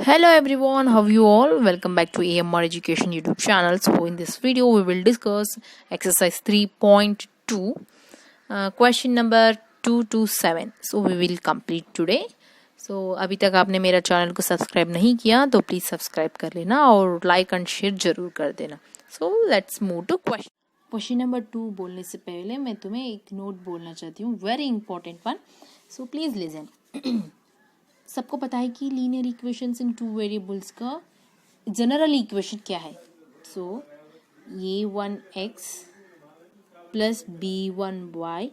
Hello everyone, how are you all? Welcome back to AMR Education YouTube channel. So in this video we will discuss exercise 3.2, question number 2 to 7. So we will complete today. So अभी तक आपने मेरा channel को subscribe नहीं किया तो please subscribe कर लेना और लाइक एंड शेयर जरूर कर देना. So let's move to question number 2 बोलने से पहले मैं तुम्हें एक नोट बोलना चाहती हूँ, very important one. So please listen. सबको पता है कि linear equations in two variables का जनरल इक्वेशन क्या है. So a1x plus b1y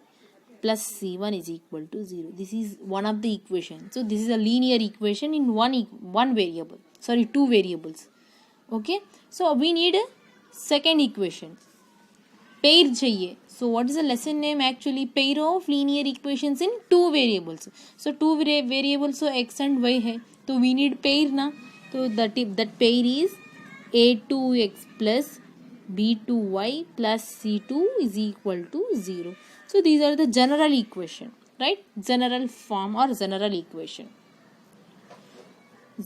plus c1 is equal to 0. This is one of the equation. So this is a linear equation in one variable, sorry two variables. Okay, so we need second equation. Pair चाहिए. So what is the lesson name actually? Pair of linear equations in two variables. So two variables, so x and y है, तो we need pair ना. तो that pair is a2x plus b2y plus c2 is equal to 0. So these are the general equation, right? General form or general equation.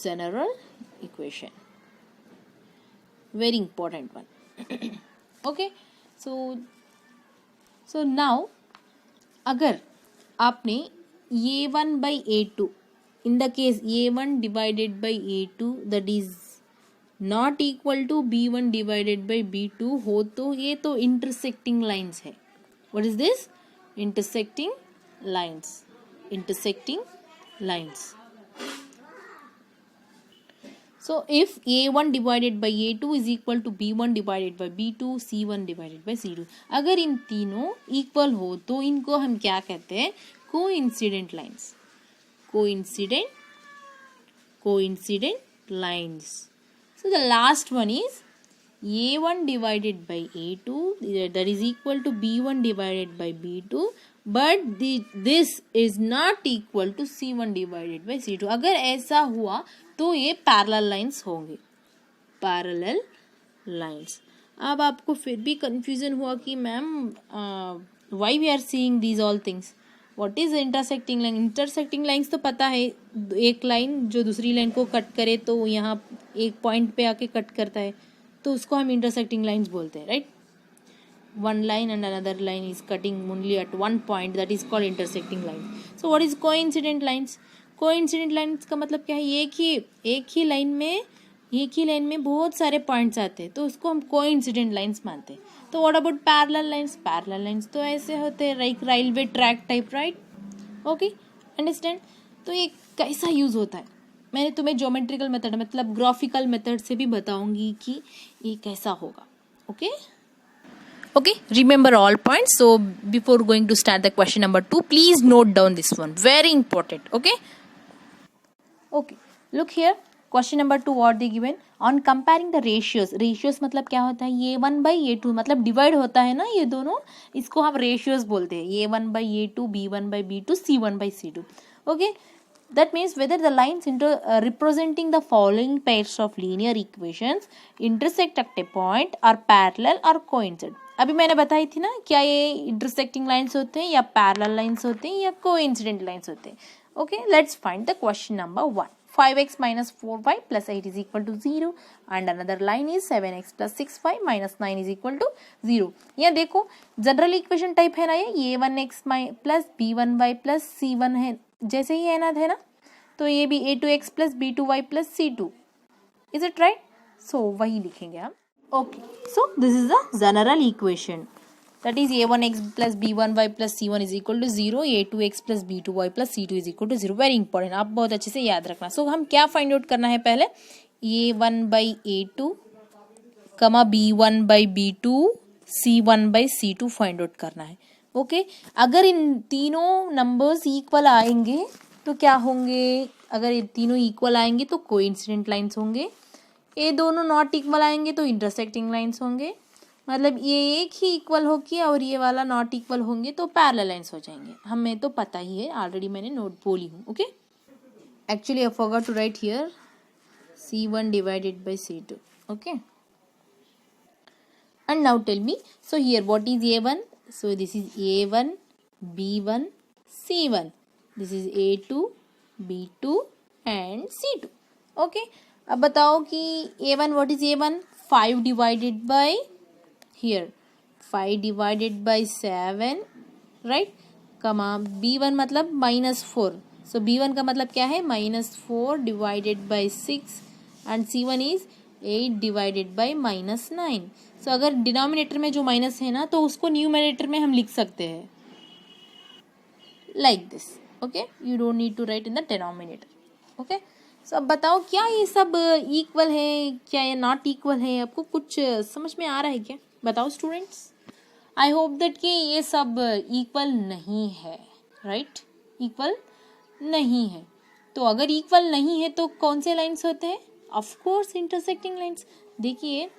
General equation. Very important one. Okay, so now अगर आपने a1 by a2, in the case a1 divided by a2 that is not equal to b1 divided by b2 हो तो ये तो intersecting lines है. What is this? Intersecting lines. Intersecting lines. So if a1 divided by a2 is equal to b1 divided by b2, c1 divided by c2, अगर इन तीनों equal हो तो इनको हम क्या कहते हैं? Coincident lines. Coincident lines. So the last one is a1 divided by a2 that is equal to b1 divided by b2 but this is not equal to c1 divided by c2. अगर ऐसा हुआ तो ये parallel lines होंगे. Parallel lines. अब आपको फिर भी कंफ्यूजन हुआ कि ma'am why we are seeing these all things. What is intersecting line? Intersecting lines तो पता है, एक लाइन जो दूसरी लाइन को कट करे तो यहाँ एक पॉइंट पे आके कट करता है तो उसको हम इंटरसेक्टिंग लाइंस बोलते हैं, right? one line and another line is cutting only at one point, that is called intersecting lines. So what is coincident lines? coincident lines का मतलब क्या है? एक ही लाइन में बहुत सारे पॉइंट्स आते हैं तो उसको हम कोइंसिडेंट लाइंस मानते हैं. तो what about parallel lines? Parallel lines तो ऐसे होते हैं like railway track type, right? Okay, understand. तो ये कैसा यूज होता है मैंने तुम्हें ज्योमेट्रिकल मेथड मतलब ग्राफिकल मेथड से भी बताऊंगी कि ये कैसा होगा. Okay, remember all points. So before going to start the question number 2, please note down this one, very important. Okay, look here, question number 2 what they given. On comparing the ratios मतलब क्या होता है? a1 by a2 मतलब divide होता है ना ये दोनों, इसको हम रेशियोज बोलते हैं. a1 by a2, b1 by b2, c1 by c2. Okay, that means whether the lines representing the following pairs of linear equations intersect at a point, are parallel or coincide. अभी मैंने बताई थी ना, क्या ये intersecting lines होते हैं या पैरेलल लाइंस होते हैं या कोइंसिडेंट लाइंस होते हैं. Okay, let's find the question number 1. 5x minus 4y plus 8 is equal to 0 and another line is 7x plus 6y minus 9 is equal to 0. यहाँ देखो जनरल इक्वेशन टाइप है ना ये a1x plus b1y plus c1 है, जैसे ही है ना, तो ये भी a2x plus b2y plus c2. Is it right? So वही लिखेंगे हम. Okay, so this is the general equation, that is a1x plus b1y plus c1 is equal to 0, a2x plus b2y plus c2 is equal to 0. Very important, आप बहुत अच्छे से याद रखना. सो हम क्या फाइंड आउट करना है? पहले a1 by a2 कमा b1 by b2 c1 by c2 find out करना है. ओके, अगर इन तीनों नंबर्स इक्वल आएंगे तो क्या होंगे? अगर ये तीनों इक्वल आएंगे तो कोइंसिडेंट लाइंस होंगे. ये दोनों नॉट इक्वल आएंगे तो इंटरसेक्टिंग लाइंस होंगे. मतलब ये एक ही इक्वल होगी और ये वाला नॉट इक्वल होंगे तो पैरेलल लाइंस हो जाएंगे. हमें तो पता ही है, ऑलरेडी मैंने नोट बोली हूँ. Okay, actually I forgot to write here c1 divided by c2. Okay, and now tell me, so here what is a1? So this is a1 b1 c1. This is a2 b2 and c2. Okay, अब बताओ कि A1 what is A1? 5 divided by here 5 divided by 7, right, comma B1 मतलब -4, सो B1 का मतलब क्या है? -4 divided by 6 and C1 is 8 divided by -9. सो अगर denominator में जो माइनस है ना, तो उसको न्यूमरेटर में हम लिख सकते हैं like this. Okay, you don't need to write in the denominator. Okay, so अब बताओ क्या ये सब इक्वल है, क्या ये नॉट इक्वल है? आपको कुछ समझ में आ रहा है क्या? बताओ स्टूडेंट्स. आई होप दैट कि ये सब इक्वल नहीं है, राइट, इक्वल नहीं है. तो अगर इक्वल नहीं है तो कौन से लाइन्स होते हैं? Of course intersecting lines. देखिए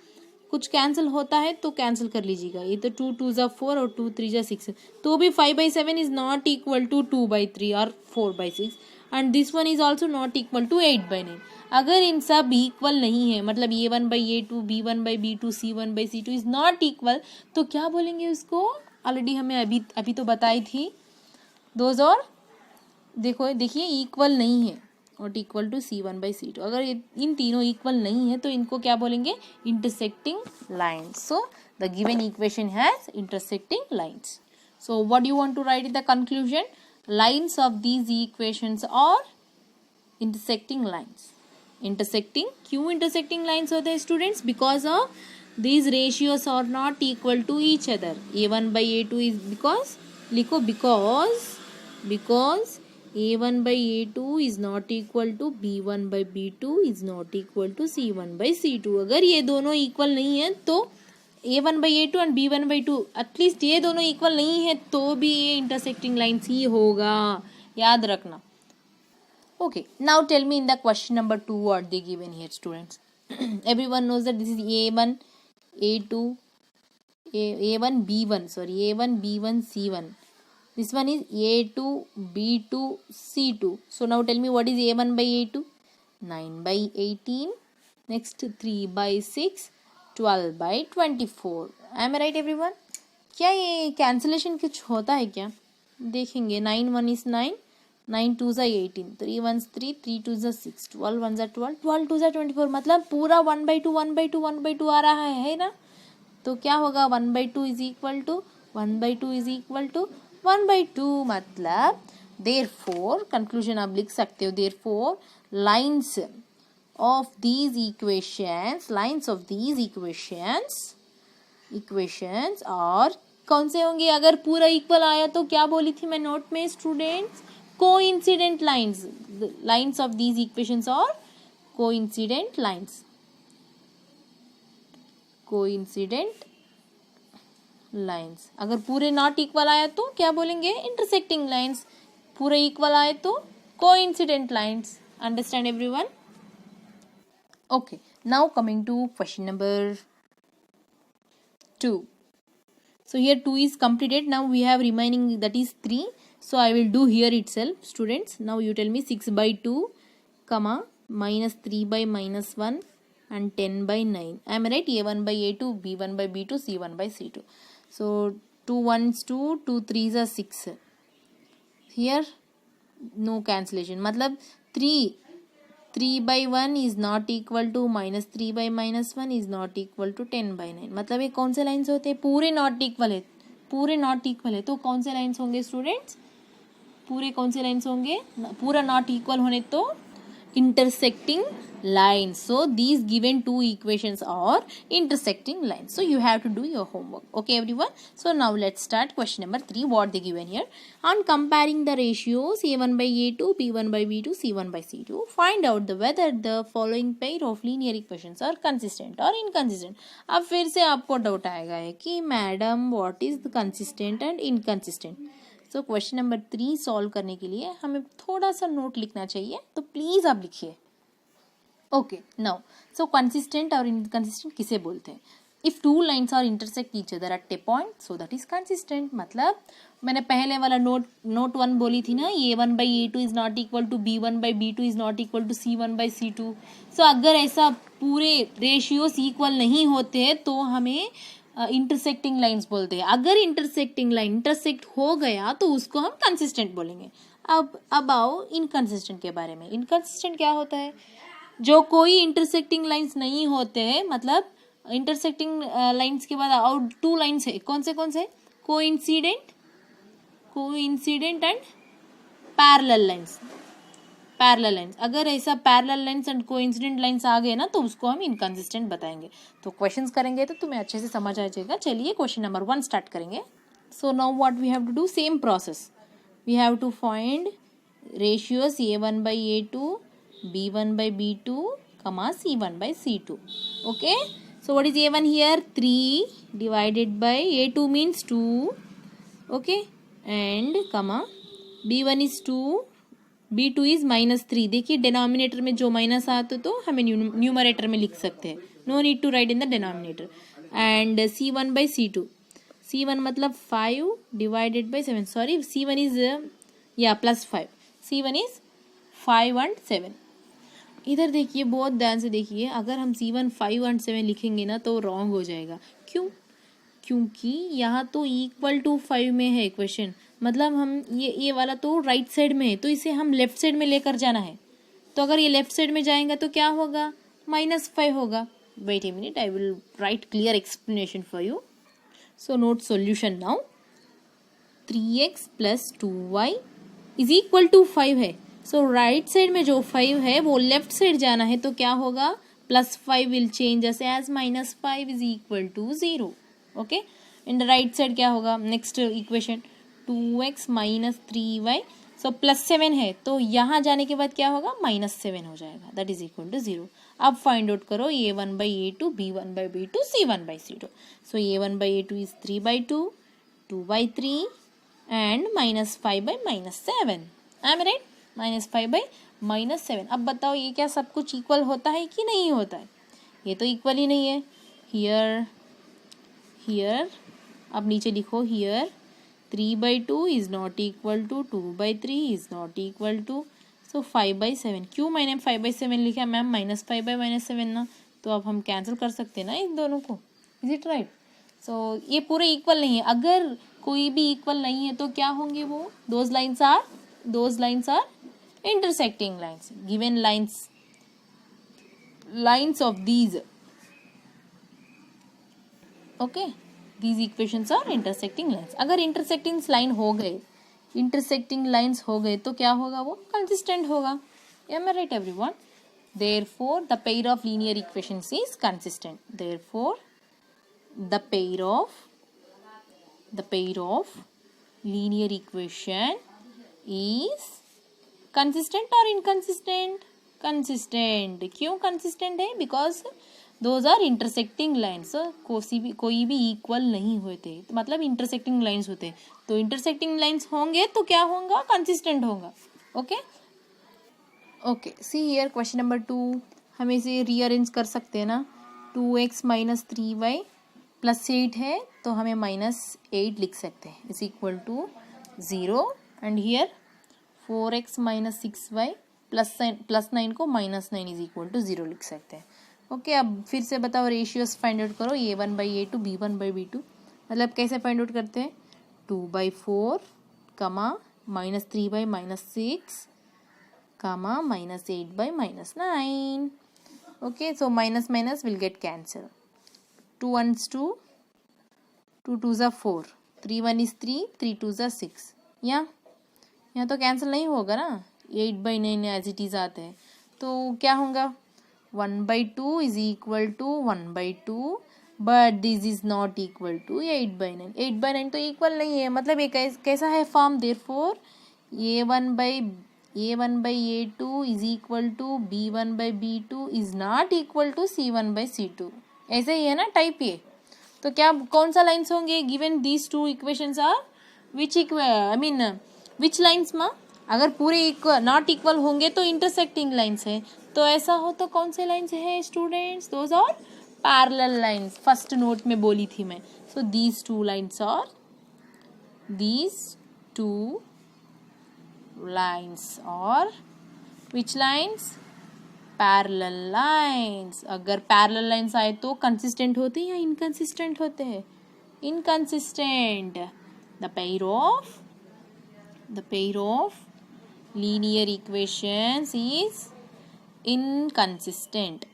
कुछ कैंसिल होता है तो कैंसिल कर लीजिएगा. ये तो 2 2 जा 4 और 2 3 जा 6, तो भी 5/7 इज नॉट इक्वल टू 2/3 और 4/6 and this one is also not equal to 8/9. अगर इन सब इक्वल नहीं है, मतलब A1/A2, B1/B2, C1/C2 is not equal, तो क्या बोलेंगे उसको? ऑलरेडी हमें अभी तो बताई थी दोज. और देखिए इक्वल नहीं है, नॉट इक्वल टू C1/C2. अगर इन तीनों इक्वल नहीं है तो इनको क्या बोलेंगे? Intersecting lines. So the given equation has intersecting lines. So what you want to write in the conclusion? Lines of these equations और इंटरसेक्टिंग लाइन्स. इंटरसेक्टिंग, क्यों इंटरसेक्टिंग लाइन्स होते हैं students? Because of these ratios are not equal to each other. A1/A2 is because लिखो because A1/A2 is not equal to B1/B2 is not equal to C1/C2. अगर ये दोनों equal नहीं है तो A1/A2 एंड B1/2 एटलीस्ट ये दोनों equal नहीं है तो भी ये इंटरसेक्टिंग लाइन्स ही होगा, याद रखना. Okay, now tell me in the question number 2 what they given here, students. Everyone knows that this is A1, A2, A1, B1, sorry, A1, B1, C1. This one is A2, B2, C2. So now tell me what is A1/A2? 9/18. Next 3/6, 12/24. Am I right everyone? क्या ये cancellation कुछ होता है क्या? देखेंगे. 9 1 is 9, 9 2 जा 18, 3 1 3, 3 2 जा 6, 12 1 जा 12, 12 2 जा 24. मतलब पूरा 1/2 1/2 1/2 आ रहा है ना? तो क्या होगा? 1/2 is equal to 1/2 is equal to 1/2. मतलब देयरफॉर कंक्लूजन आप लिख सकते हो. Therefore lines of these equations और कौन से होंगे? अगर पूरा इक्वल आया तो क्या बोली थी मैं नोट में students? Coincident lines. Lines of these equations और कोइंसिडेंट लाइन्स. Coincident lines. अगर पूरे नॉट इक्वल आया तो क्या बोलेंगे? Intersecting lines. पूरे इक्वल आए तो coincident lines. Understand everyone? Okay, now coming to question number 2. So here 2 is completed. Now we have remaining, that is 3. So I will do here itself, students. Now you tell me 6/2, comma -3/-1 and 10/9. Am I right? A1/A2, B1/B2, C1/C2. So 2 1s 2, 2 3s are 6. Here no cancellation. मतलब 3/1 is not equal to -3/-1 is not equal to 10/9. मतलब ये कौन से lines होते हैं? पूरे not equal है तो कौन से लाइन्स होंगे स्टूडेंट्स? पूरे कौन से लाइन्स होंगे? पूरा नॉट इक्वल होने तो intersecting lines. So these given two equations are intersecting lines. So you have to do your homework. Okay everyone. So now let's start question number 3. What they given here? On comparing the ratios A1/A2, B1/B2, C1/C2, find out whether the following pair of linear equations are consistent or inconsistent. अब फिर से आपको doubt आएगा है कि madam what is the consistent and inconsistent. So question number 3 solve करने के लिए हमें थोड़ा सा नोट लिखना चाहिए, तो प्लीज आप लिखिए. ओके, नाउ सो कंसिस्टेंट और इनकंसिस्टेंट किसे बोलते हैं? If two lines are intersect each other at a point, so that is consistent. मतलब मैंने पहले वाला नोट 1 बोली थी ना, A1/A2 is not equal to B1/B2 is not equal to C1/C2. So अगर ऐसा पूरे रेशियोस इक्वल नहीं होते तो हमें इंटरसेक्टिंग लाइन्स बोलते हैं. अगर इंटरसेक्टिंग लाइन इंटरसेक्ट हो गया तो उसको हम कंसिस्टेंट बोलेंगे. अब आओ इनकंसिस्टेंट के बारे में. इनकंसिस्टेंट क्या होता है? जो कोई इंटरसेक्टिंग लाइंस नहीं होते हैं, मतलब इंटरसेक्टिंग लाइंस के बाद और टू लाइंस है, कौन से कोइंसिडेंट एंड पैरेलल लाइंस। अगर ऐसा parallel lines and coincident lines आ गए ना तो उसको हम इनकंसिस्टेंट बताएंगे। तो क्वेश्चंस करेंगे तो तुम्हें अच्छे से समझ आ जाएगा। चलिए क्वेश्चन नंबर 1 स्टार्ट करेंगे। So now what we have to do, same process, we have to find ratios a1 by a2, b1 by b2, comma c1 by c2. Okay, so what is a1 here? 3 divided by a2 means 2. Okay, and comma b1 is 2, b2 is -3. देखिए denominator में जो minus आते तो हमें numerator में लिख सकते हैं, no need to write in the denominator. And c1 by c2, c1 मतलब 5 divided by 7, sorry c1 is +5, c1 is 5 and 7। इधर देखिए, बहुत ध्यान से देखिए, अगर हम c1 5 and 7 लिखेंगे ना तो रॉन्ग हो जाएगा। क्यों? क्योंकि यहाँ तो इक्वल टू 5 में है क्वेश्चन, मतलब हम ये वाला तो राइट साइड में है, तो इसे हम लेफ्ट साइड में लेकर जाना है। तो अगर ये लेफ्ट साइड में जाएगा तो क्या होगा? -5 होगा। Wait a minute, I will write clear explanation for you. So note solution now. 3x + 2y is equal to 5 है, सो राइट साइड में जो 5 है वो लेफ्ट साइड जाना है, तो क्या होगा? +5 will change us as -5 is equal to 0। Okay, in the right side क्या होगा? नेक्स्ट इक्वेशन 2x - 3y, सो +7 है, तो यहाँ जाने के बाद क्या होगा? -7 हो जाएगा, दैट इज इक्वल टू 0। अब फाइंड आउट करो a1 by a2, b1 by b2, c1 by c2। So a1 by a2 is 3/2, 2/3 and -5 by -7। I am right? -5 by -7। अब बताओ ये क्या सब कुछ इक्वल होता है कि नहीं होता है? ये तो इक्वल ही नहीं है। हियर अब नीचे लिखो, here 3/2 is not equal to 2/3 is not equal to, so 5/7। क्यों मैंने 5/7 लिखा मैम? -5 by -7 ना, तो अब हम कैंसिल कर सकते हैं ना इन दोनों को। Is it right? सो ये पूरे इक्वल नहीं है। अगर कोई भी इक्वल नहीं है तो क्या होंगे वो? Those lines are intersecting lines, given lines of these, okay, these equations are intersecting lines। अगर intersecting lines हो गए तो क्या होगा? वो consistent होगा। Am I right everyone? Therefore the pair of linear equations is consistent। Therefore the pair of linear equation is consistent or inconsistent? Consistent। क्यों consistent है? Because those are intersecting lines। कोई भी इक्वल नहीं होते, तो मतलब intersecting lines होते हैं, तो intersecting lines होंगे तो क्या होगा? consistent होगा। Okay, see here question number 2, हम इसे रीअरेंज कर सकते हैं ना। 2x - 3y +8 है, तो हमें -8 लिख सकते हैं, is equal to 0। And here 4x - 6y +9 को -9 इज इक्वल टू 0 लिख सकते हैं। ओके, अब फिर से बताओ, रेशियोज फाइंड आउट करो, a1 by a2, b1 by b2। मतलब कैसे फाइंड आउट करते हैं? 2/4, -3 by -6, -8 by -9। okay, so minus will get cancelled, 2 1s 2, 2 2s are 4, 3 1 is 3, 3 2s are 6। यहाँ तो कैंसिल नहीं होगा ना, 8/9 एज इट इज आते हैं, तो क्या होगा? 1/2 is equal to 1/2, but this is not equal to 8/9। 8/9 तो इक्वल नहीं है, मतलब ये कैसा है form? Therefore a1 by a2 is equal to b1 by b2 is not equal to c1 by c2। ऐसे ही है ना टाइप ये। तो क्या कौन सा लाइन्स होंगे? Given these two equations are which lines माँ? अगर पूरे नॉट इक्वल होंगे तो इंटरसेक्टिंग लाइन्स है, तो ऐसा हो तो कौन से लाइन्स है students? Those are parallel lines. First note में बोली थी मैं। So these two lines are और which lines? Parallel lines. अगर पैरेलल लाइन्स आए तो कंसिस्टेंट होते हैं या इनकंसिस्टेंट होते हैं? Inconsistent. The pair of linear equations is inconsistent,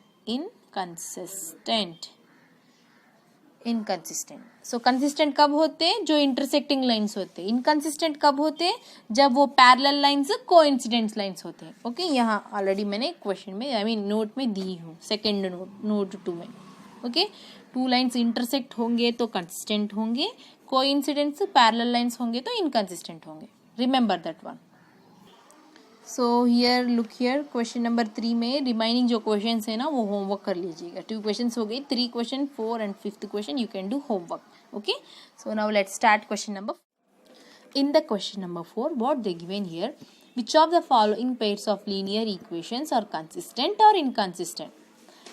so consistent कब होते हैं? जो इंटरसेक्टिंग लाइंस होते हैं। इनकंसिस्टेंट कब होते हैं? जब वो पैरेलल लाइंस कोइंसिडेंट लाइंस होते हैं। ओके, यहाँ ऑलरेडी मैंने क्वेश्चन में नोट में दी हूँ, सेकेंड नोट 2 में। ओके, 2 लाइंस इंटरसेक्ट होंगे तो कंसिस्टेंट होंगे, कोइंसिडेंट पैरेलल लाइंस होंगे तो इनकंसिस्टेंट होंगे। Remember that one. So here look here, question number 3 में रिमाइनिंग जो क्वेश्चंस है ना वो होमवर्क कर लीजिएगा। 2 क्वेश्चंस हो गए, 3 question, 4 and 5th question you can do homework. Okay, so now let's start question number. In the question number 4, what they given here, which of the following pairs of linear equations are consistent or inconsistent?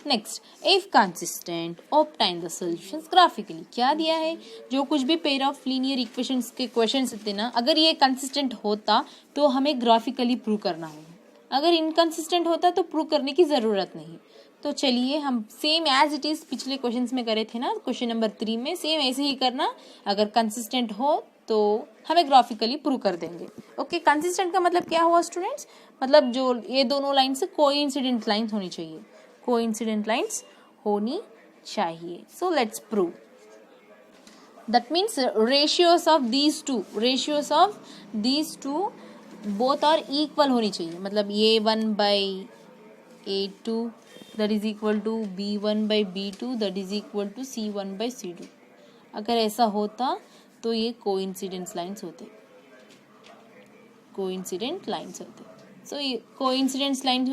Next, if consistent obtain the solutions graphically. क्या दिया है? जो कुछ भी pair of linear equations के questions थे ना, अगर ये कंसिस्टेंट होता तो हमें ग्राफिकली प्रूव करना होगा। अगर इनकंसिस्टेंट होता तो प्रूव करने की ज़रूरत नहीं। तो चलिए हम सेम एज इट इज़ पिछले क्वेश्चंस में करे थे ना, क्वेश्चन नंबर 3 में सेम ऐसे ही करना। अगर कंसिस्टेंट हो तो हमें ग्राफिकली प्रूव कर देंगे। ओके, कंसिस्टेंट का मतलब क्या हुआ स्टूडेंट्स? मतलब जो ये दोनों लाइन्स कोइंसिडेंट लाइन्स होनी चाहिए, कोइंसिडेंट लाइन्स होनी चाहिए। So let's prove. That means ratios of these two both are equal होनी चाहिए। मतलब A1/A2 that is equal to B1/B2 that is equal to C1/C2। अगर ऐसा होता तो ये कोइंसिडेंट लाइन्स होते, So coincidence lines,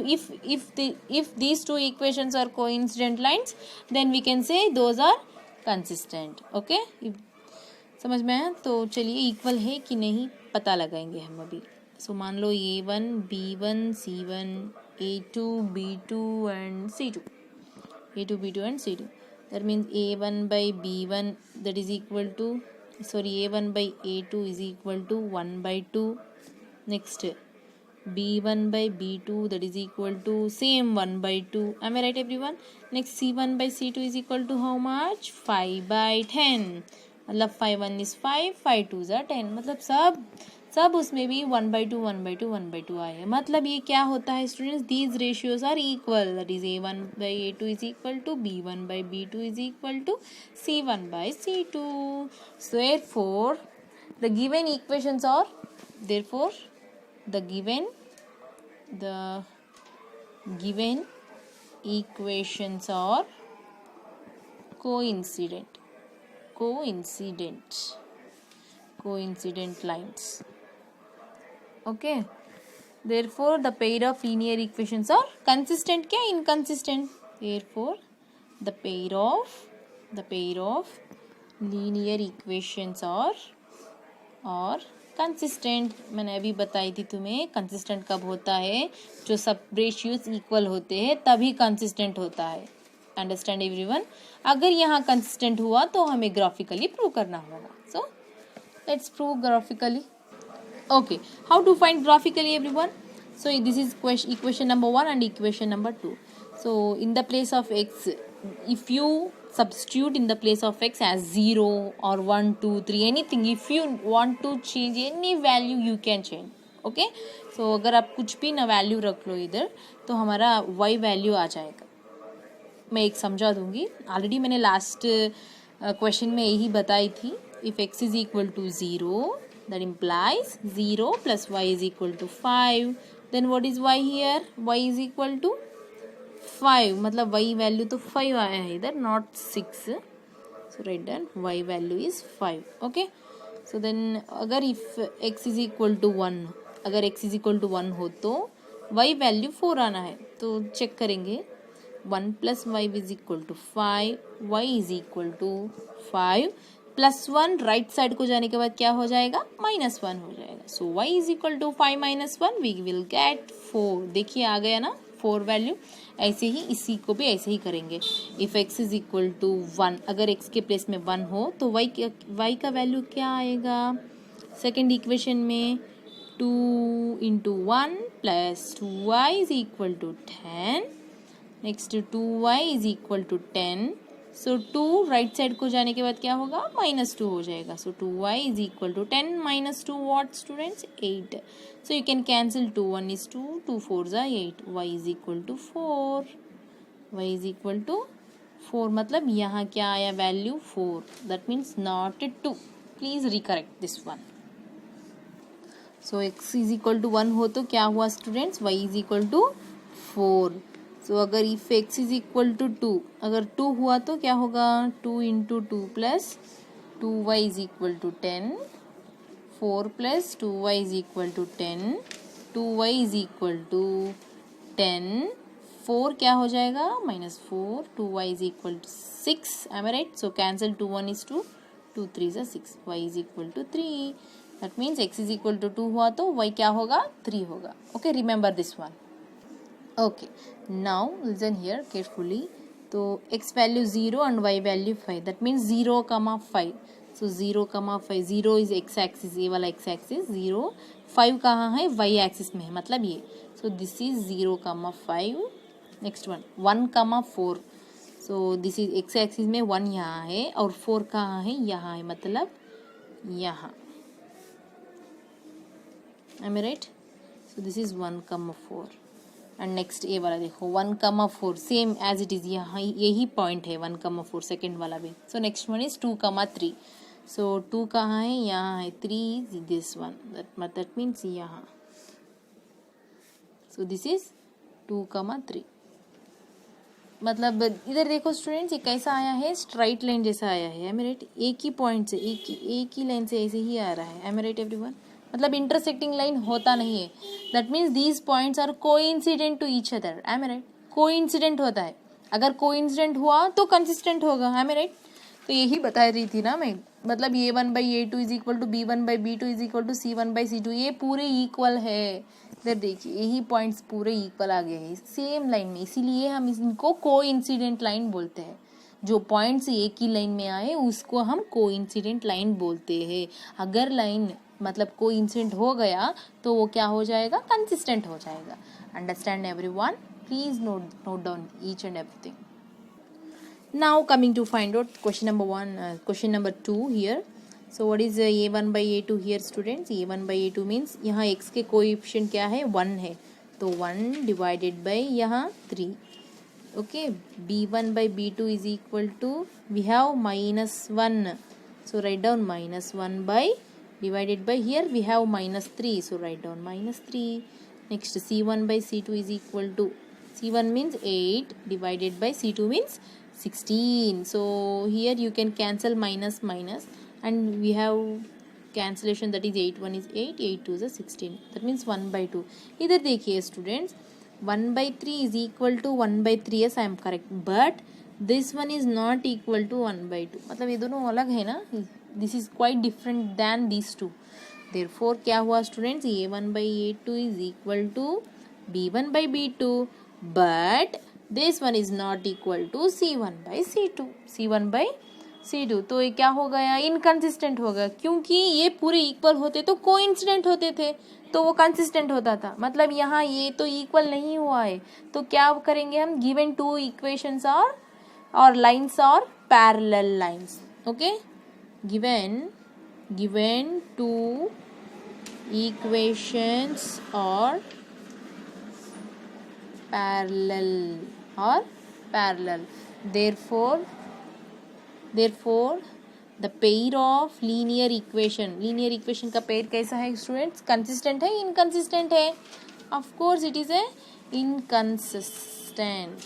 if these two equations are coincident lines, then we can say those are consistent. Okay, समझ में आया? तो चलिए इक्वल है कि नहीं पता लगाएंगे हम अभी। सो मान लो A1 B1 C1 A2 B2 and C2, that means A1/B1 that is equal to, A1/A2 is equal to 1/2. Next, B1/B2 that is equal to same 1/2. Am I right everyone? Next, C1/C2 is equal to how much? 5/10. मतलब 5 1 is 5, 5 2 are 10। मतलब सब उसमें भी 1/2 आए हैं। मतलब ये क्या होता है students? These ratios are equal, that is A1/A2 is equal to B1/B2 is equal to C1/C2. So therefore the given equations are coincident lines. Okay, therefore the pair of linear equations are consistent क्या inconsistent? Therefore the pair of linear equations are consistent. मैंने अभी बताई थी तुम्हें consistent कब होता है? जो सब रेशियोज इक्वल होते हैं तभी consistent होता है। Understand everyone? अगर यहाँ consistent हुआ तो हमें ग्राफिकली प्रूव करना होगा। सो let's prove graphically. Okay, how to find graphically everyone? So this is equation number 1 and equation number 2. So in the place of x, if you substitute in the place of x as 0 or 1 2 3 anything, if you want to change any value you can change. Okay, so अगर आप कुछ भी ना value रख लो इधर तो हमारा y value आ जाएगा। मैं एक समझा दूंगी, ऑलरेडी मैंने लास्ट क्वेश्चन में यही बताई थी। If x is equal to 0, that implies 0 plus y is equal to 5. Then what is y here? Y is equal to 5. मतलब y वैल्यू तो 5 आया है इधर, not 6. So write down y value is 5. Okay, so then अगर if x is equal to 1, अगर x is equal to 1 हो तो y value 4 आना है। तो चेक करेंगे 1 plus y is equal to 5, y is equal to 5 +1 right side को जाने के बाद क्या हो जाएगा? -1 हो जाएगा। So y is equal to 5 - 1 we will get 4। देखिए आ गया ना 4 वैल्यू। ऐसे ही इसी को भी ऐसे ही करेंगे। If x is equal to 1, अगर x के प्लेस में 1 हो तो y का वैल्यू क्या आएगा? सेकेंड इक्वेशन में 2 × 1 + 2y is equal to 10। Next 2y is equal to 10 so 2 right side को जाने के बाद क्या होगा, -2 हो जाएगा. So 2y is equal to 10 - 2 what students, 8. So you can cancel 2 1 is 2, 2 4 is 8. y is equal to 4. y is equal to 4 मतलब यहाँ क्या आया value 4. That means not 2. Please recorrect this one. So x is equal to 1 हो तो क्या हुआ students, y is equal to 4. So अगर if x is equal to 2, अगर 2 हुआ तो क्या होगा, 2 into 2 plus 2y is equal to 10, 4 plus 2y is equal to 10, 2y is equal to 10, 4 क्या हो जाएगा -4, 2y is equal to 6. am I right? So cancel 2 1 is 2, 2 3 is 6, y is equal to 3. That means x is equal to 2 हुआ तो y क्या होगा, 3 होगा. Okay, remember this one. Okay, now listen here carefully. तो x value 0 and y value 5. That means 0, 5. So 0, 5. 0 is x axis, ये वाला x axis 0. 5 कहाँ है, y axis में है, मतलब ये. So this is 0, 5. Next one 1, 4. So this is x axis में 1 यहाँ है और 4 कहाँ है, यहाँ है, मतलब यहाँ. Am I right? So this is 1, 4. And next ये वाला देखो 1, 4 सेम एज इट इज़, यहाँ यही पॉइंट है 1, 4 सेकेंड वाला भी. So next one is 2, 3. सो 2 कहाँ है, यहाँ है, 3 दिस वन, दैट मीन्स यहाँ. सो दिस इज 2, 3. मतलब इधर देखो स्टूडेंट्स, ये कैसा आया है, स्ट्राइट लाइन जैसा आया है. Am right? एक ही पॉइंट से, एक ही लाइन से ऐसे ही आ रहा है. Am right everyone? मतलब इंटरसेक्टिंग लाइन होता नहीं है. That means these points are coincident to each other. Am I right? Coincident होता है. अगर कोइंसिडेंट हुआ तो कंसिस्टेंट होगा. Am I right? तो यही बता रही थी ना मैं. मतलब a1/a2 is equal to b1/b2 is equal to c1/c2, ये पूरे इक्वल है. इधर देखिए यही पॉइंट्स पूरे इक्वल आ गए हैं सेम लाइन में, इसीलिए हम इनको कोइंसिडेंट लाइन बोलते हैं. जो पॉइंट्स एक ही लाइन में आए उसको हम कोइंसिडेंट लाइन बोलते हैं. अगर लाइन मतलब कोइंसिडेंट हो गया तो वो क्या हो जाएगा, कंसिस्टेंट हो जाएगा. Understand everyone? Please note down each and everything. Now coming to find out question number 1, question number 2 here. So what is a1/a2 here students? a1/a2 means यहाँ x के कोएफिशिएंट क्या है, 1 है, तो 1 डिवाइडेड बाई यहाँ 3. Okay, b1/b2 is equal to we have -1, so right down -1 by divided by here we have -3, so write down -3. Next c1/c2 is equal to, c1 means 8 divided by c2 means 16. So here you can cancel minus and we have cancellation, that is 8 1 is 8, 8 2 is 16. That means 1/2. इधर देखिए students, 1/3 is equal to 1/3. yes I am correct, but this one is not equal to 1/2. मतलब ये दोनों अलग है ना. This is quite different than this two. Therefore क्या हुआ students, a1/a2 is equal to b1/b2, but this one is not equal to c1/c2. c1/c2 तो ये क्या हो गया, इनकंसिस्टेंट हो गया. क्योंकि ये पूरे इक्वल होते तो कोइंसिडेंट होते थे तो वो कंसिस्टेंट होता था. मतलब यहाँ ये तो इक्वल नहीं हुआ है, तो क्या करेंगे हम, गिवन टू इक्वेशंस और लाइन्स और parallel lines. Okay, given two equations or parallel therefore the pair of linear equation का पेयर कैसा है स्टूडेंट्स, कंसिस्टेंट है, इनकंसिस्टेंट है? Of course it is a inconsistent.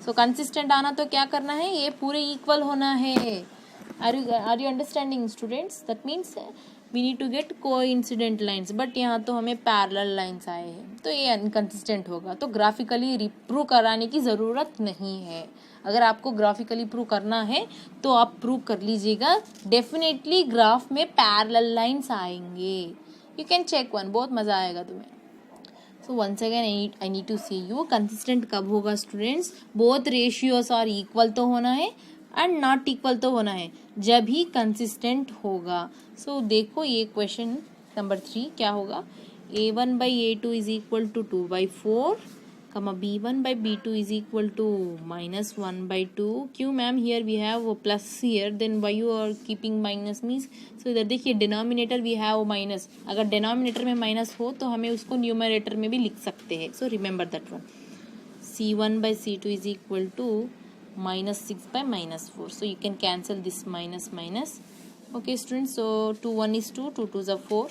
So consistent आना तो क्या करना है, ये पूरे इक्वल होना है. Are you understanding students? That means we need to get coincident lines, but यहाँ तो हमें parallel lines आए हैं तो ये inconsistent होगा. तो ग्राफिकली प्रूव कराने की ज़रूरत नहीं है. अगर आपको ग्राफिकली प्रूव करना है तो आप प्रूव कर लीजिएगा, डेफिनेटली ग्राफ में पैरेलल लाइन्स आएंगे. यू कैन चेक वन, बहुत मज़ा आएगा तुम्हें. So once again I need to see you, consistent कब होगा स्टूडेंट्स, बोथ रेशियोज और इक्वल तो होना है एंड नॉट इक्वल तो होना है, जब ही कंसिस्टेंट होगा. सो देखो ये क्वेश्चन नंबर 3 क्या होगा, a1/a2 is equal to 2/4, comma b1 by b2 is equal to minus 1 by 2. क्यों ma'am, here we have plus here, then why you are keeping minus means, so इधर देखिए डिनोमिनेटर we have माइनस, अगर denominator में minus हो तो हमें उसको numerator में भी लिख सकते हैं, so remember that one. c1 by c2 is equal to minus 6 by minus 4, so you can cancel this minus minus. Okay students, so 2 1 is 2, 2 2 is 4,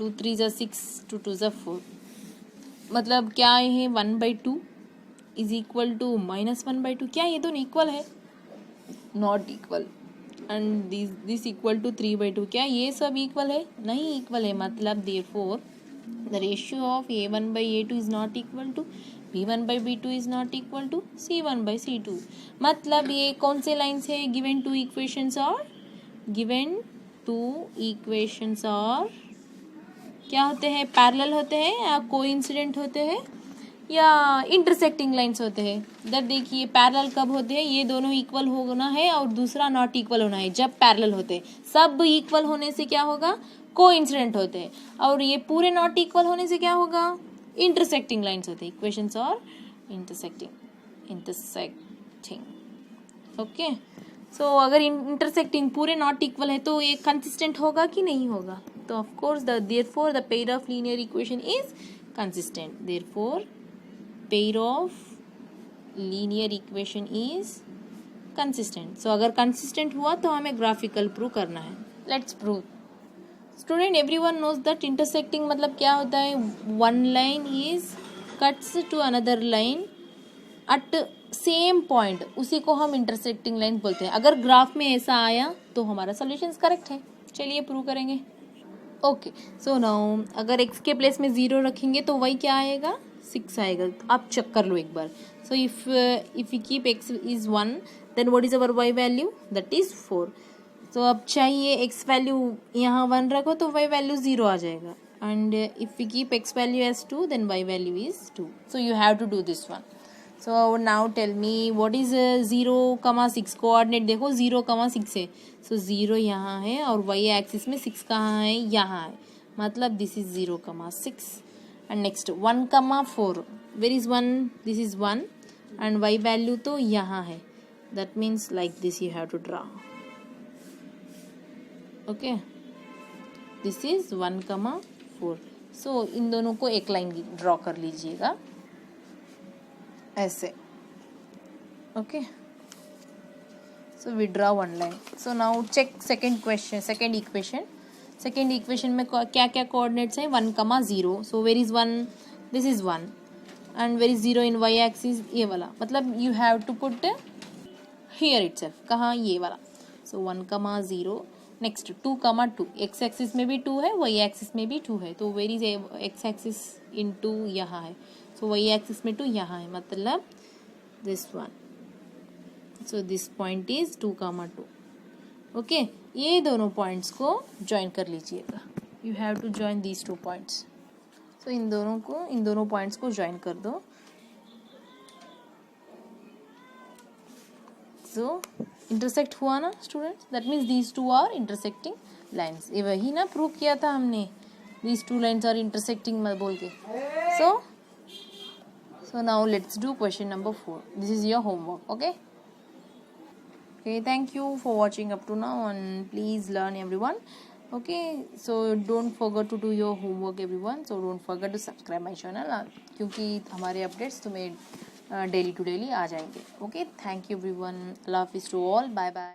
2 3 is 6, 2 2 is 4. मतलब क्या है, 1/2 इज इक्वल टू माइनस 1/2. क्या ये दोनों equal है? Not equal. And this equal to 3/2. क्या ये सब इक्वल है? नहीं इक्वल है. मतलब therefore the ratio of a1/a2 is not equal to b1/b2 is not equal to c1/c2. मतलब ये कौन से लाइन्स है? गिवन टू इक्वेशंस और क्या होते हैं? पैरेलल होते हैं या कोइंसिडेंट होते हैं या इंटरसेक्टिंग लाइंस होते हैं. इधर देखिए पैरेलल कब होते हैं? ये दोनों इक्वल होना है और दूसरा नॉट इक्वल होना है जब पैरेलल होते हैं. सब इक्वल होने से क्या होगा? कोइंसिडेंट होते हैं. और ये पूरे नॉट इक्वल होने से क्या होगा? इंटरसेक्टिंग लाइंस होते हैं. इक्वेशंस और इंटरसेक्टिंग. ओके, सो अगर इंटरसेक्टिंग पूरे नॉट इक्वल है तो ये कंसिस्टेंट होगा कि नहीं होगा? तो of course therefore the pair of linear equation is consistent. Therefore pair of linear equation is consistent. So अगर consistent हुआ तो हमें graphical prove करना है. Let's prove. Student, everyone knows that intersecting मतलब क्या होता है? One line is cuts to another line at same point, उसी को हम intersecting line बोलते हैं. अगर ग्राफ में ऐसा आया तो हमारा solutions करेक्ट है. चलिए प्रूव करेंगे. ओके, सो नाउ अगर x के प्लेस में 0 रखेंगे तो y क्या आएगा? 6 आएगा. आप चेक कर लो एक बार. So if you keep x is 1, then what is our y value? That is 4. So अब चाहिए x वैल्यू यहाँ 1 रखो तो y वैल्यू 0 आ जाएगा. And if you keep x value as 2, then y value is 2. So you have to do this one. So now tell me what is 0,6. Coordinate देखो 0,6 है. सो 0 यहाँ है और y एक्सिस में 6 कहाँ है? यहाँ है. मतलब this is 0,6. And next 1,4. Where is 1? This is 1 and y value तो यहाँ है. That means like this you have to draw. Okay, this is 1,4. So इन दोनों को एक लाइन ड्रॉ कर लीजिएगा ऐसे. Okay, so we draw one line. So now check second equation. Second equation में क्या क्या coordinates हैं? 1,0. So where is 1? This is 1. And where is 0 in y axis? ये वाला. मतलब you have to put here itself. कहाँ? ये वाला. So 1,0. Next 2,2. x axis में भी 2 है, y axis में भी 2 है. तो where is x axis into यहाँ है. So y axis में 2 यहाँ है. मतलब this one. So this point is 2,2. Okay, ये दोनों पॉइंट्स को ज्वाइन कर लीजिएगा. You have to join these 2 points. So इन दोनों पॉइंट्स को ज्वाइन कर दो. सो इंटरसेक्ट हुआ ना students? That means these 2 are intersecting lines. ये वही ना प्रूव किया था हमने, दीज 2 लाइन्स आर इंटरसेक्टिंग बोल के. So now let's do question number 4. This is your homework. Okay, thank you for watching up to now and please learn everyone. Okay, so don't forget to do your homework everyone. So don't forget to subscribe my channel क्योंकि हमारे updates तुम्हें daily to daily आ जाएंगे. Okay, thank you everyone. Allah Hafiz to all. Bye bye.